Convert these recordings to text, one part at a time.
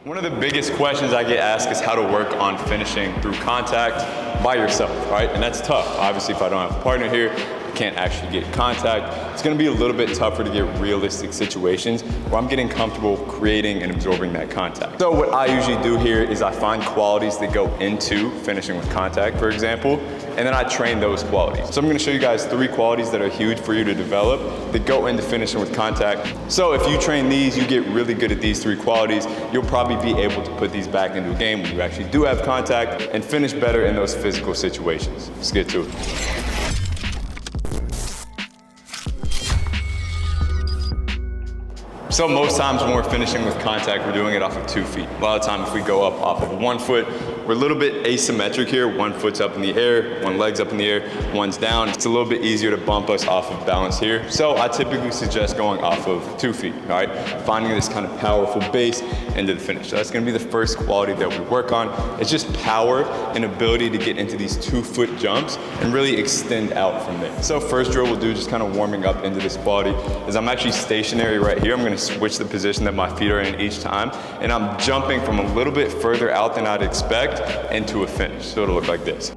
One of the biggest questions I get asked is how to work on finishing through contact by yourself, right? And that's tough. Obviously, if I don't have a partner here, I can't actually get contact. It's gonna be a little bit tougher to get realistic situations where I'm getting comfortable creating and absorbing that contact. So what I usually do here is I find qualities that go into finishing with contact, for example, and then I train those qualities. So I'm gonna show you guys 3 qualities that are huge for you to develop that go into finishing with contact. So if you train these, you get really good at these 3 qualities, you'll probably be able to put these back into a game when you actually do have contact and finish better in those physical situations. Let's get to it. So most times when we're finishing with contact, we're doing it off of 2 feet. A lot of times if we go up off of 1 foot, we're a little bit asymmetric here. 1 foot's up in the air, 1 leg's up in the air, 1's down. It's a little bit easier to bump us off of balance here. So I typically suggest going off of 2 feet, all right? Finding this kind of powerful base into the finish. So that's gonna be the first quality that we work on. It's just power and ability to get into these 2-foot jumps and really extend out from there. So first drill we'll do, just kind of warming up into this quality, is I'm actually stationary right here. I'm gonna switch the position that my feet are in each time, and I'm jumping from a little bit further out than I'd expect into a finish. So it'll look like this.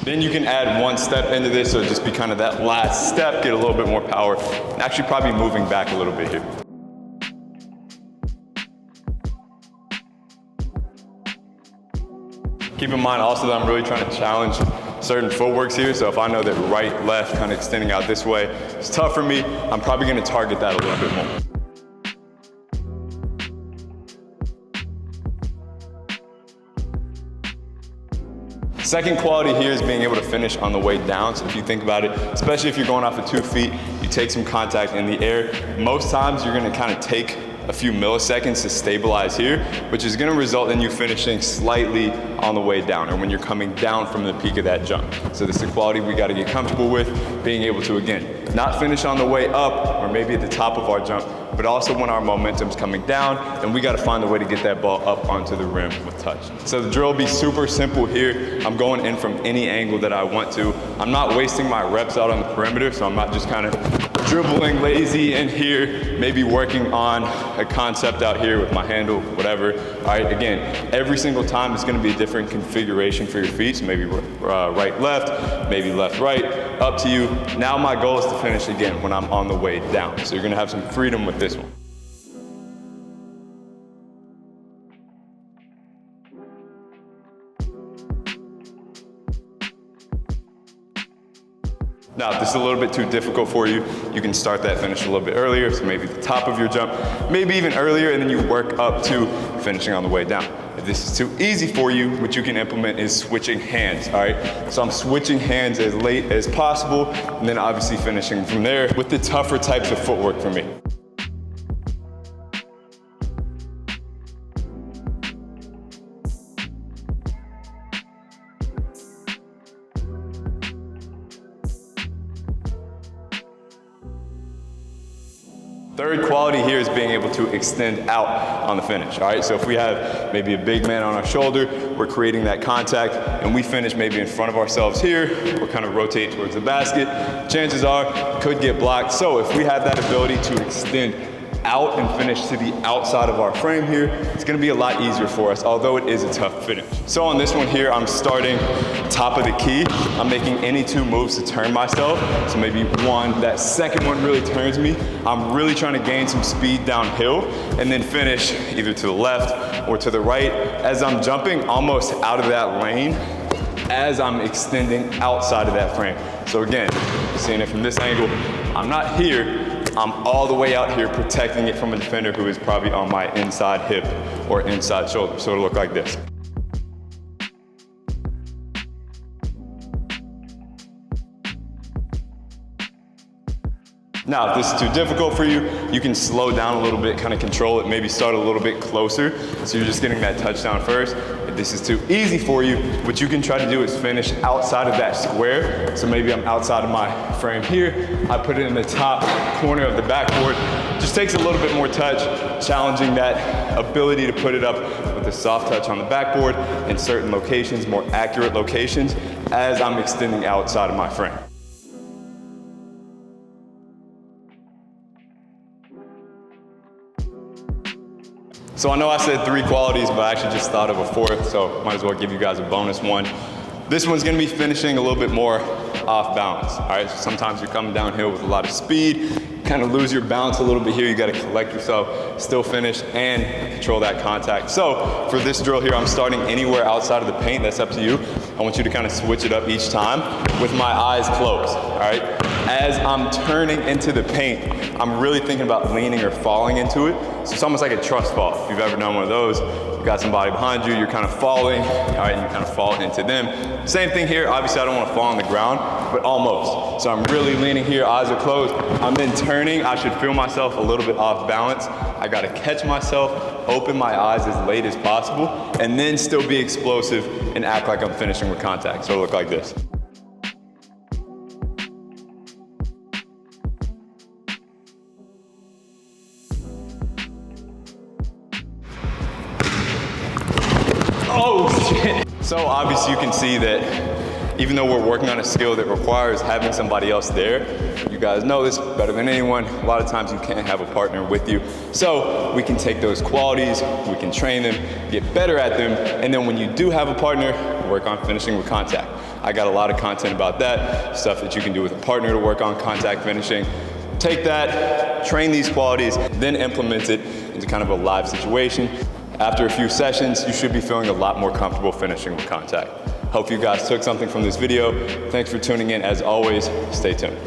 Then you can add 1 step into this, so just be kind of that last step, get a little bit more power, and actually probably moving back a little bit here. Keep in mind also that I'm really trying to challenge certain footworks here, so if I know that right, left, kind of extending out this way, it's tough for me, I'm probably gonna target that a little bit more. Second quality here is being able to finish on the way down. So if you think about it, especially if you're going off of 2 feet, you take some contact in the air. Most times you're gonna kind of take a few milliseconds to stabilize here, which is gonna result in you finishing slightly on the way down, or when you're coming down from the peak of that jump. So this is the quality we gotta get comfortable with, being able to, again, not finish on the way up, or maybe at the top of our jump, but also when our momentum's coming down, and we gotta find a way to get that ball up onto the rim with touch. So the drill will be super simple here. I'm going in from any angle that I want to. I'm not wasting my reps out on the perimeter, so I'm not just kind of dribbling lazy in here, maybe working on a concept out here with my handle, whatever. All right, again, every single time it's gonna be a different configuration for your feet, so maybe right, left, maybe left, right, up to you. Now my goal is to finish again when I'm on the way down. So you're gonna have some freedom with this one. Now, if this is a little bit too difficult for you, you can start that finish a little bit earlier, so maybe the top of your jump, maybe even earlier, and then you work up to finishing on the way down. If this is too easy for you, what you can implement is switching hands, all right? So I'm switching hands as late as possible, and then obviously finishing from there with the tougher types of footwork for me. Third quality here is being able to extend out on the finish, all right? So if we have maybe a big man on our shoulder, we're creating that contact, and we finish maybe in front of ourselves here, or kind of rotate towards the basket, chances are it could get blocked. So if we have that ability to extend out and finish to the outside of our frame here, it's gonna be a lot easier for us, although it is a tough finish. So on this one here, I'm starting top of the key. I'm making any 2 moves to turn myself. So maybe 1, that second one really turns me. I'm really trying to gain some speed downhill and then finish either to the left or to the right as I'm jumping almost out of that lane as I'm extending outside of that frame. So again, seeing it from this angle, I'm not here, I'm all the way out here protecting it from a defender who is probably on my inside hip or inside shoulder. So it'll look like this. Now, if this is too difficult for you, you can slow down a little bit, kind of control it, maybe start a little bit closer, so you're just getting that touchdown first. If this is too easy for you, what you can try to do is finish outside of that square. So maybe I'm outside of my frame here, I put it in the top corner of the backboard. Just takes a little bit more touch, challenging that ability to put it up with a soft touch on the backboard in certain locations, more accurate locations, as I'm extending outside of my frame. So I know I said 3 qualities, but I actually just thought of a 4th, so might as well give you guys a bonus one. This one's gonna be finishing a little bit more off balance, all right? So sometimes you're coming downhill with a lot of speed, kind of lose your balance a little bit here. You gotta collect yourself, still finish, and control that contact. So for this drill here, I'm starting anywhere outside of the paint. That's up to you. I want you to kind of switch it up each time with my eyes closed, all right? As I'm turning into the paint, I'm really thinking about leaning or falling into it. So it's almost like a trust fall. If you've ever done one of those, you've got somebody behind you, you're kind of falling, all right, and you kind of fall into them. Same thing here. Obviously, I don't want to fall on the ground, but almost. So I'm really leaning here, eyes are closed. I'm then turning. I should feel myself a little bit off balance. I got to catch myself, open my eyes as late as possible, and then still be explosive and act like I'm finishing with contact. So it'll look like this. Oh shit. So obviously you can see that even though we're working on a skill that requires having somebody else there, you guys know this better than anyone, a lot of times you can't have a partner with you. So we can take those qualities, we can train them, get better at them, and then when you do have a partner, work on finishing with contact. I got a lot of content about that, stuff that you can do with a partner to work on contact finishing. Take that, train these qualities, then implement it into kind of a live situation. After a few sessions, you should be feeling a lot more comfortable finishing with contact. Hope you guys took something from this video. Thanks for tuning in. As always, stay tuned.